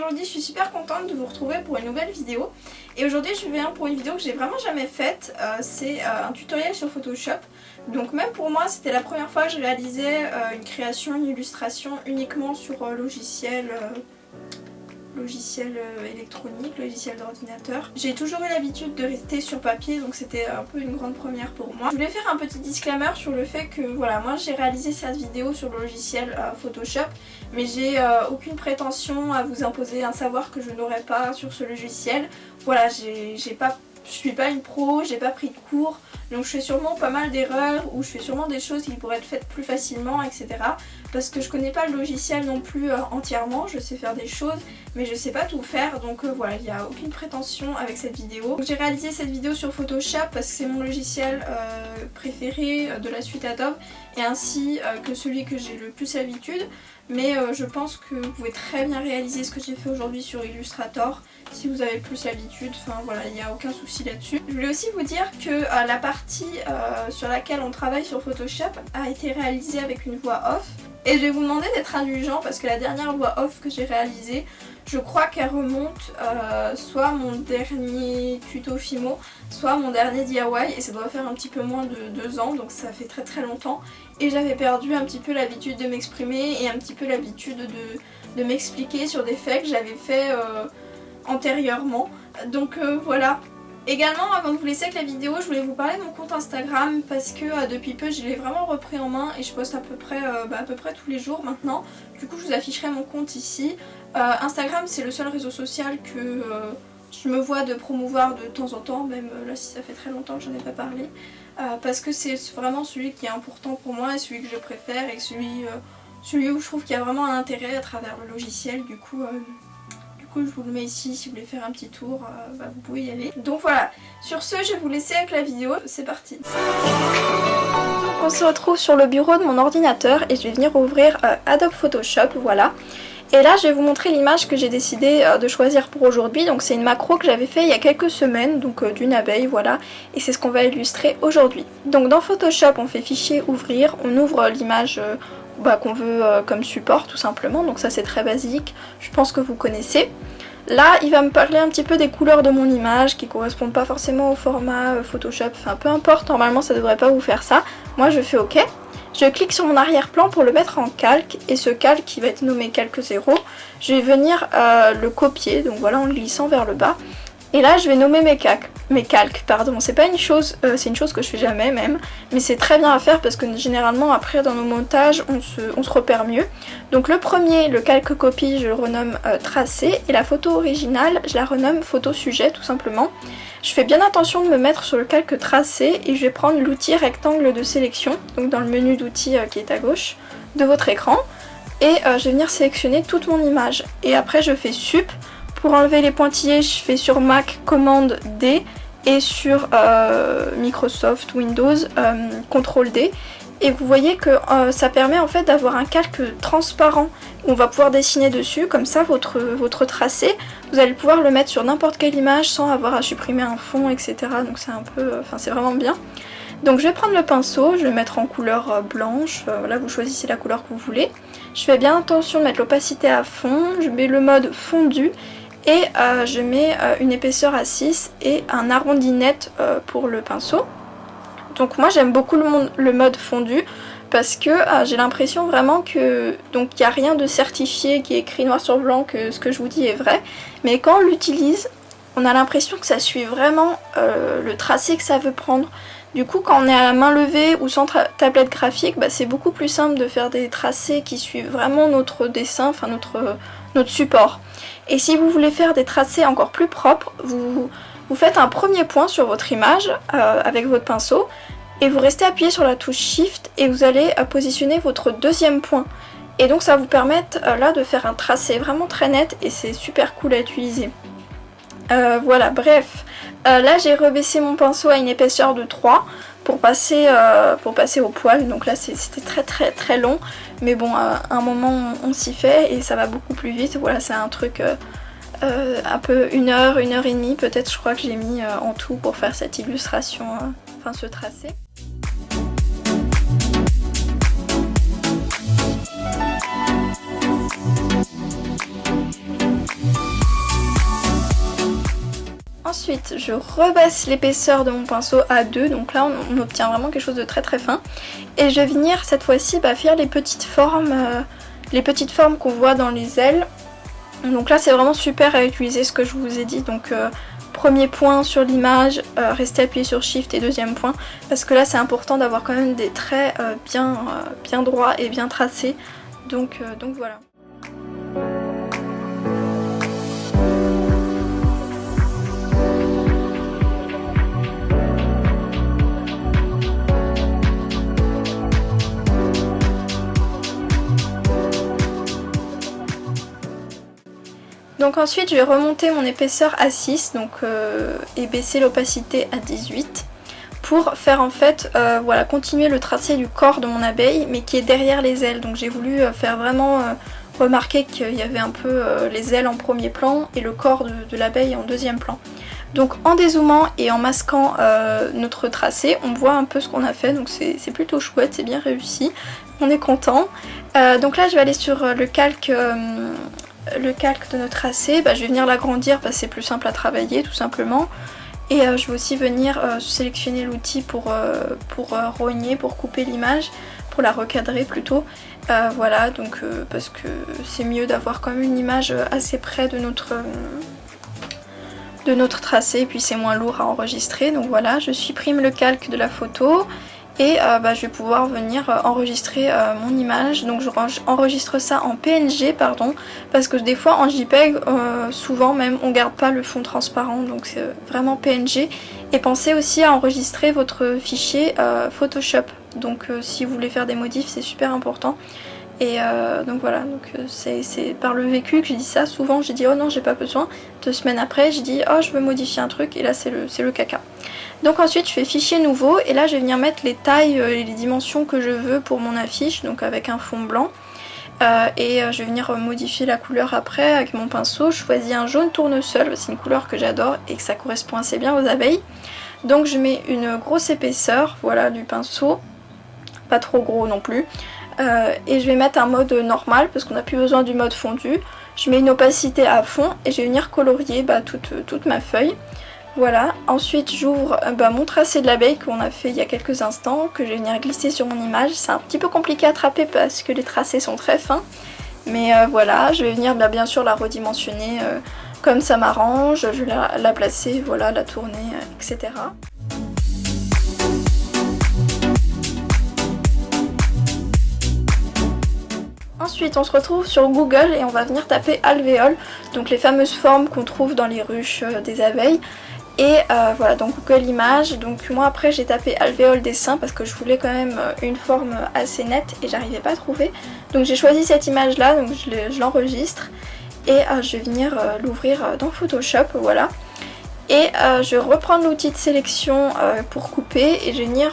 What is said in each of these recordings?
aujourd'hui je suis super contente de vous retrouver pour une nouvelle vidéo. Et aujourd'hui je viens pour une vidéo que j'ai vraiment jamais faite, c'est un tutoriel sur Photoshop. Donc même pour moi c'était la première fois que je réalisais une création, une illustration uniquement sur logiciel électronique, logiciel d'ordinateur. J'ai toujours eu l'habitude de rester sur papier, donc c'était un peu une grande première pour moi. Je voulais faire un petit disclaimer sur le fait que voilà, moi j'ai réalisé cette vidéo sur le logiciel Photoshop, mais j'ai aucune prétention à vous imposer un savoir que je n'aurais pas sur ce logiciel. Voilà, je suis pas une pro, j'ai pas pris de cours, donc je fais sûrement pas mal d'erreurs ou je fais sûrement des choses qui pourraient être faites plus facilement, etc. Parce que je connais pas le logiciel non plus entièrement, je sais faire des choses mais je sais pas tout faire, donc voilà, il n'y a aucune prétention avec cette vidéo. J'ai réalisé cette vidéo sur Photoshop parce que c'est mon logiciel préféré de la suite Adobe et ainsi que celui que j'ai le plus l'habitude. Mais je pense que vous pouvez très bien réaliser ce que j'ai fait aujourd'hui sur Illustrator si vous avez plus l'habitude, enfin voilà, il n'y a aucun souci là-dessus. Je voulais aussi vous dire que la partie sur laquelle on travaille sur Photoshop a été réalisée avec une voix off. Et je vais vous demander d'être indulgent parce que la dernière voix off que j'ai réalisée, je crois qu'elle remonte soit mon dernier tuto Fimo, soit mon dernier DIY, et ça doit faire un petit peu moins de 2 ans, donc ça fait très longtemps. Et j'avais perdu un petit peu l'habitude de m'exprimer et un petit peu l'habitude de m'expliquer sur des faits que j'avais fait antérieurement. Donc voilà. Également, avant de vous laisser avec la vidéo, je voulais vous parler de mon compte Instagram parce que depuis peu je l'ai vraiment repris en main et je poste à peu près tous les jours maintenant. Du coup je vous afficherai mon compte ici. Instagram c'est le seul réseau social que je me vois de promouvoir de temps en temps, même là si ça fait très longtemps que j'en ai pas parlé. Parce que c'est vraiment celui qui est important pour moi et celui que je préfère et celui où je trouve qu'il y a vraiment un intérêt à travers le logiciel. Du coup je vous le mets ici, si vous voulez faire un petit tour, vous pouvez y aller. Donc voilà, sur ce je vais vous laisser avec la vidéo, c'est parti. On se retrouve sur le bureau de mon ordinateur et je vais venir ouvrir Adobe Photoshop, voilà. Et là je vais vous montrer l'image que j'ai décidé de choisir pour aujourd'hui. Donc c'est une macro que j'avais fait il y a quelques semaines, donc d'une abeille, voilà. Et c'est ce qu'on va illustrer aujourd'hui. Donc dans Photoshop on fait fichier ouvrir, on ouvre l'image qu'on veut comme support tout simplement, donc ça c'est très basique, je pense que vous connaissez. Là il va me parler un petit peu des couleurs de mon image qui correspondent pas forcément au format Photoshop, enfin peu importe, normalement ça devrait pas vous faire ça. Moi je fais OK, je clique sur mon arrière-plan pour le mettre en calque et ce calque qui va être nommé calque 0, je vais venir le copier, donc voilà, en le glissant vers le bas. Et là je vais nommer mes calques, pardon, c'est pas une chose, c'est une chose que je fais jamais même, mais c'est très bien à faire parce que généralement après dans nos montages on se repère mieux. Donc le premier, le calque copie, je le renomme tracé et la photo originale je la renomme photo sujet tout simplement. Je fais bien attention de me mettre sur le calque tracé et je vais prendre l'outil rectangle de sélection, donc dans le menu d'outils qui est à gauche de votre écran, et je vais venir sélectionner toute mon image. Et après je fais sup. Pour enlever les pointillés, je fais sur Mac commande D et sur Microsoft Windows CTRL D. Et vous voyez que ça permet en fait d'avoir un calque transparent où on va pouvoir dessiner dessus, comme ça votre tracé, vous allez pouvoir le mettre sur n'importe quelle image sans avoir à supprimer un fond, etc. Donc c'est un peu, c'est vraiment bien. Donc je vais prendre le pinceau, je vais mettre en couleur blanche, là vous choisissez la couleur que vous voulez. Je fais bien attention de mettre l'opacité à fond, je mets le mode fondu. Et je mets une épaisseur à 6 et un arrondi net pour le pinceau. Donc moi j'aime beaucoup le mode fondu parce que j'ai l'impression vraiment que il n'y a rien de certifié qui est écrit noir sur blanc que ce que je vous dis est vrai. Mais quand on l'utilise, on a l'impression que ça suit vraiment le tracé que ça veut prendre. Du coup quand on est à la main levée ou sans tablette graphique, c'est beaucoup plus simple de faire des tracés qui suivent vraiment notre dessin, enfin notre support. Et si vous voulez faire des tracés encore plus propres, vous faites un premier point sur votre image avec votre pinceau et vous restez appuyé sur la touche Shift et vous allez positionner votre deuxième point. Et donc ça va vous permettre là de faire un tracé vraiment très net et c'est super cool à utiliser. Voilà, bref, là j'ai rebaissé mon pinceau à une épaisseur de 3 pour passer au poil, donc là c'était très long, mais bon à un moment on s'y fait et ça va beaucoup plus vite. Voilà, c'est un truc un peu 1 heure, 1 heure et demie peut-être, je crois que j'ai mis en tout pour faire cette illustration, enfin ce tracé. Ensuite, je rebaisse l'épaisseur de mon pinceau à 2, donc là on obtient vraiment quelque chose de très très fin. Et je vais venir cette fois-ci faire les petites formes qu'on voit dans les ailes. Donc là c'est vraiment super à utiliser ce que je vous ai dit, donc premier point sur l'image, restez appuyé sur Shift et deuxième point, parce que là c'est important d'avoir quand même des traits bien droits et bien tracés, donc voilà. Donc ensuite je vais remonter mon épaisseur à 6 et baisser l'opacité à 18 pour faire en fait voilà, continuer le tracé du corps de mon abeille mais qui est derrière les ailes. Donc j'ai voulu faire vraiment remarquer qu'il y avait un peu les ailes en premier plan et le corps de l'abeille en deuxième plan. Donc en dézoomant et en masquant notre tracé, on voit un peu ce qu'on a fait, donc c'est plutôt chouette, c'est bien réussi, on est content. Donc là je vais aller sur le calque de notre tracé, je vais venir l'agrandir parce que c'est plus simple à travailler tout simplement. Et je vais aussi venir sélectionner l'outil pour rogner, pour couper l'image, pour la recadrer plutôt. Voilà, donc parce que c'est mieux d'avoir quand même une image assez près de notre tracé, et puis c'est moins lourd à enregistrer. Donc voilà, je supprime le calque de la photo. Et je vais pouvoir venir enregistrer mon image. Donc j'enregistre ça en PNG parce que des fois en JPEG souvent même on garde pas le fond transparent, donc c'est vraiment PNG. Et pensez aussi à enregistrer votre fichier Photoshop, donc si vous voulez faire des modifs c'est super important. Et donc voilà, c'est par le vécu que j'ai dit ça. Souvent j'ai dit oh non j'ai pas besoin, 2 semaines après j'ai dit oh je veux modifier un truc, et là c'est le caca. Donc ensuite je fais fichier nouveau, et là je vais venir mettre les tailles et les dimensions que je veux pour mon affiche, donc avec un fond blanc. Je vais venir modifier la couleur après avec mon pinceau. Je choisis un jaune tournesol, c'est une couleur que j'adore et que ça correspond assez bien aux abeilles. Donc je mets une grosse épaisseur, voilà, du pinceau, pas trop gros non plus. Et je vais mettre un mode normal parce qu'on n'a plus besoin du mode fondu. Je mets une opacité à fond et je vais venir colorier toute ma feuille. Voilà, ensuite j'ouvre mon tracé de l'abeille qu'on a fait il y a quelques instants, que je vais venir glisser sur mon image. C'est un petit peu compliqué à attraper parce que les tracés sont très fins. Mais voilà, je vais venir bien sûr la redimensionner comme ça m'arrange. Je vais la placer, voilà, la tourner, etc. Ensuite on se retrouve sur Google et on va venir taper alvéoles, donc les fameuses formes qu'on trouve dans les ruches des abeilles. Et voilà, donc Google Images. Donc moi après j'ai tapé alvéole dessin parce que je voulais quand même une forme assez nette et j'arrivais pas à trouver. Donc j'ai choisi cette image là, donc je l'enregistre et je vais venir l'ouvrir dans Photoshop, voilà. Et je vais reprendre l'outil de sélection pour couper, et je vais venir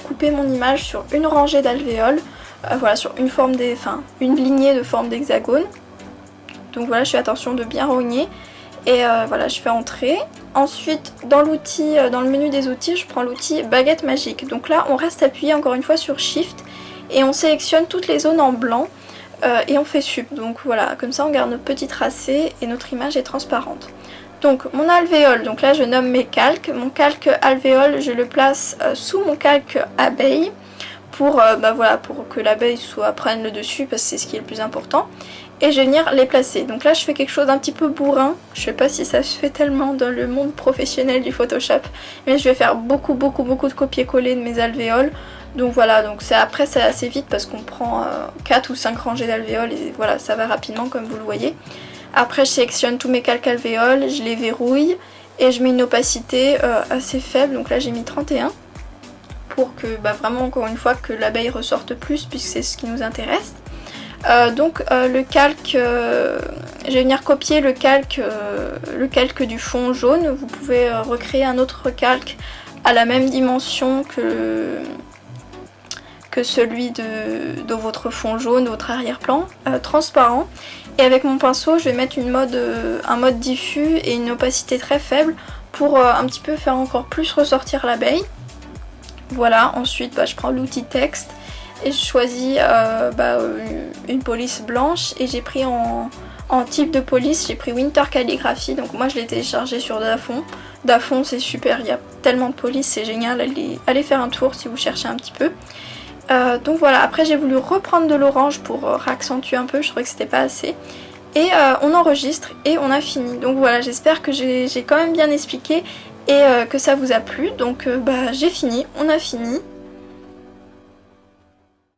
couper mon image sur une rangée d'alvéoles, voilà, sur une lignée de forme d'hexagone. Donc voilà, je fais attention de bien rogner. Et voilà, je fais entrer. Ensuite, dans le menu des outils, je prends l'outil baguette magique. Donc là, on reste appuyé encore une fois sur Shift et on sélectionne toutes les zones en blanc et on fait sup. Donc voilà, comme ça on garde notre petit tracé et notre image est transparente. Donc mon alvéole, donc là je nomme mes calques. Mon calque alvéole, je le place sous mon calque abeille pour que l'abeille prenne le dessus parce que c'est ce qui est le plus important. Et je vais venir les placer. Donc là je fais quelque chose d'un petit peu bourrin. Je sais pas si ça se fait tellement dans le monde professionnel du Photoshop, mais je vais faire beaucoup de copier-coller de mes alvéoles. Donc voilà, donc après c'est assez vite parce qu'on prend 4 ou 5 rangées d'alvéoles et voilà, ça va rapidement comme vous le voyez. Après je sélectionne tous mes calques alvéoles, je les verrouille et je mets une opacité assez faible. Donc là j'ai mis 31 pour que vraiment encore une fois que l'abeille ressorte plus puisque c'est ce qui nous intéresse. Le calque, je vais venir copier le calque du fond jaune. Vous pouvez recréer un autre calque à la même dimension que celui de votre fond jaune, votre arrière-plan, transparent. Et avec mon pinceau, je vais mettre un mode diffus et une opacité très faible pour un petit peu faire encore plus ressortir l'abeille. Voilà, ensuite je prends l'outil texte. Et je choisis une police blanche et j'ai pris en type de police, j'ai pris Winter Calligraphy, donc moi je l'ai téléchargé sur Dafont, d'Afon, c'est super, il y a tellement de police, c'est génial, allez faire un tour si vous cherchez un petit peu. Donc voilà, après j'ai voulu reprendre de l'orange pour réaccentuer un peu, je trouvais que c'était pas assez. Et on enregistre et on a fini. Donc voilà, j'espère que j'ai quand même bien expliqué et que ça vous a plu. Donc j'ai fini, on a fini.